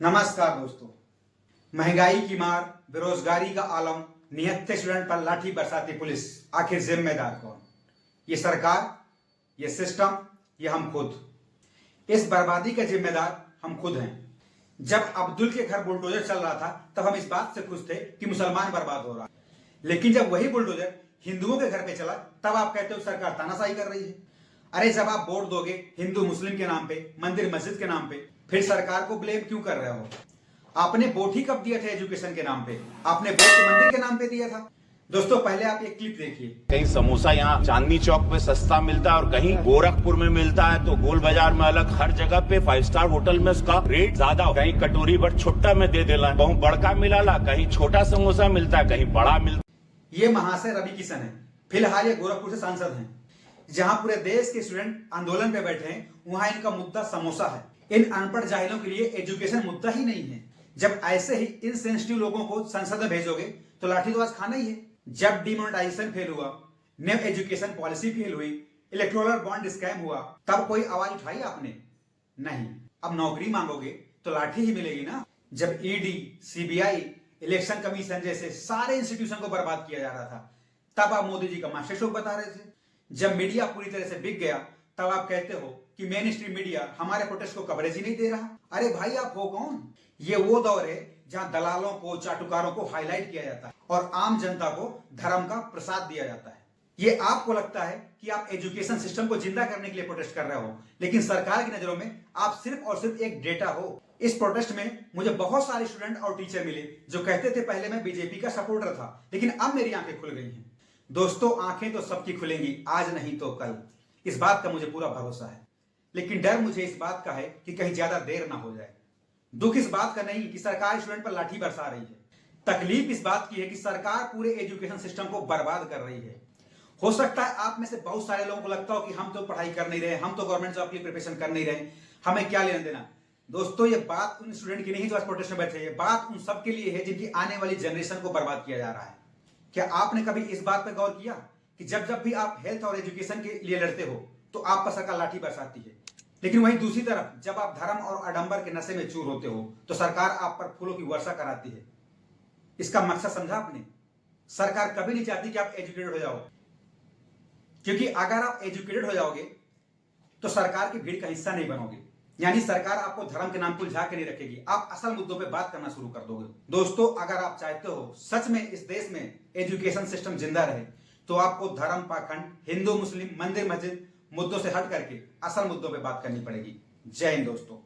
नमस्कार दोस्तों। महंगाई की मार, बेरोजगारी का आलम, निहत्थे स्टूडेंट पर लाठी बरसाती पुलिस, आखिर जिम्मेदार कौन? ये सरकार, ये सिस्टम, ये हम खुद। इस बर्बादी का जिम्मेदार हम खुद हैं। जब अब्दुल के घर बुलडोजर चल रहा था तब हम इस बात से खुश थे कि मुसलमान बर्बाद हो रहा, लेकिन जब वही बुलडोजर हिंदुओं के घर पे चला तब आप कहते हो सरकार तानाशाही कर रही है। अरे जब आप वोट दोगे हिंदू मुस्लिम के नाम पे, मंदिर मस्जिद के नाम पे, फिर सरकार को ब्लेम क्यों कर रहे हो? आपने वोट ही कब दिया था एजुकेशन के नाम पे? आपने वोट तो मंदिर के नाम पे दिया था। दोस्तों पहले आप एक क्लिप देखिए। कहीं समोसा यहाँ चांदनी चौक पे सस्ता मिलता है और कहीं गोरखपुर में मिलता है, तो गोल बाजार में अलग, हर जगह पे 5 स्टार होटल में उसका रेट ज्यादा। कहीं कटोरी बट छोटा में दे देला, कहीं बड़का मिला, कहीं छोटा समोसा मिलता है, कहीं बड़ा मिलता। ये महाशय रवि किशन है, फिलहाल ये गोरखपुर से सांसद हैं। जहां पूरे देश के स्टूडेंट आंदोलन पे बैठे हैं वहां इनका मुद्दा समोसा है। इन अनपढ़ जाहिलों के लिए एजुकेशन मुद्दा ही नहीं है। जब ऐसे ही इनसेंसिटिव लोगों को संसद में भेजोगे तो लाठी तो आज खाना ही है। जब डिमोनेटाइजेशन फेल हुआ, न्यू एजुकेशन पॉलिसी फेल हुई, इलेक्टोरल बॉन्ड स्कैम हुआ, तब कोई आवाज उठाई आपने? नहीं। अब नौकरी मांगोगे तो लाठी ही मिलेगी ना। जब ईडी, सीबीआई, इलेक्शन कमीशन जैसे सारे इंस्टीट्यूशन को बर्बाद किया जा रहा था तब आप मोदी जी का मास्टर शो बता रहे थे। जब मीडिया पूरी तरह से बिक गया तब आप कहते हो कि मेन स्ट्रीम मीडिया हमारे प्रोटेस्ट को कवरेज ही नहीं दे रहा। अरे भाई आप हो कौन? ये वो दौर है जहां दलालों को, चाटुकारों को हाईलाइट किया जाता है और आम जनता को धर्म का प्रसाद दिया जाता है। ये आपको लगता है कि आप एजुकेशन सिस्टम को जिंदा करने के लिए प्रोटेस्ट कर रहे हो, लेकिन सरकार की नजरों में आप सिर्फ और सिर्फ एक डेटा हो। इस प्रोटेस्ट में मुझे बहुत सारे स्टूडेंट और टीचर मिले जो कहते थे पहले मैं बीजेपी का सपोर्टर था, लेकिन अब मेरी आंखें खुल गई हैं। दोस्तों आंखें तो सबकी खुलेंगी, आज नहीं तो कल, इस बात का मुझे पूरा भरोसा है। लेकिन डर मुझे इस बात का है कि कहीं ज्यादा देर ना हो जाए। दुख इस बात का नहीं कि सरकार स्टूडेंट पर लाठी बरसा रही है, तकलीफ इस बात की है कि सरकार पूरे एजुकेशन सिस्टम को बर्बाद कर रही है। हो सकता है आप में से बहुत सारे लोगों को लगता हो कि हम तो पढ़ाई कर नहीं रहे, हम तो गवर्नमेंट जॉब की प्रिपरेशन कर नहीं रहे, हमें क्या लेना देना। दोस्तों ये बात उन स्टूडेंट की नहीं जो आज प्रोटेस्ट में बैठे, ये बात उन सबके लिए है जिनकी आने वाली जनरेशन को बर्बाद किया जा रहा है। क्या आपने कभी इस बात पर गौर किया कि जब जब भी आप हेल्थ और एजुकेशन के लिए लड़ते हो तो आप पर सरकार लाठी बरसाती है, लेकिन वहीं दूसरी तरफ जब आप धर्म और आडंबर के नशे में चूर होते हो तो सरकार आप पर फूलों की वर्षा कराती है। इसका मकसद समझा आपने? सरकार कभी नहीं चाहती कि आप एजुकेटेड हो जाओ, क्योंकि अगर आप एजुकेटेड हो जाओगे तो सरकार की भीड़ का हिस्सा नहीं बनोगे, यानी सरकार आपको धर्म के नाम पर उलझा के नहीं रखेगी, आप असल मुद्दों पे बात करना शुरू कर दोगे। दोस्तों अगर आप चाहते हो सच में इस देश में एजुकेशन सिस्टम जिंदा रहे तो आपको धर्म पाखंड, हिंदू मुस्लिम, मंदिर मस्जिद मुद्दों से हट करके असल मुद्दों पे बात करनी पड़ेगी। जय हिंद दोस्तों।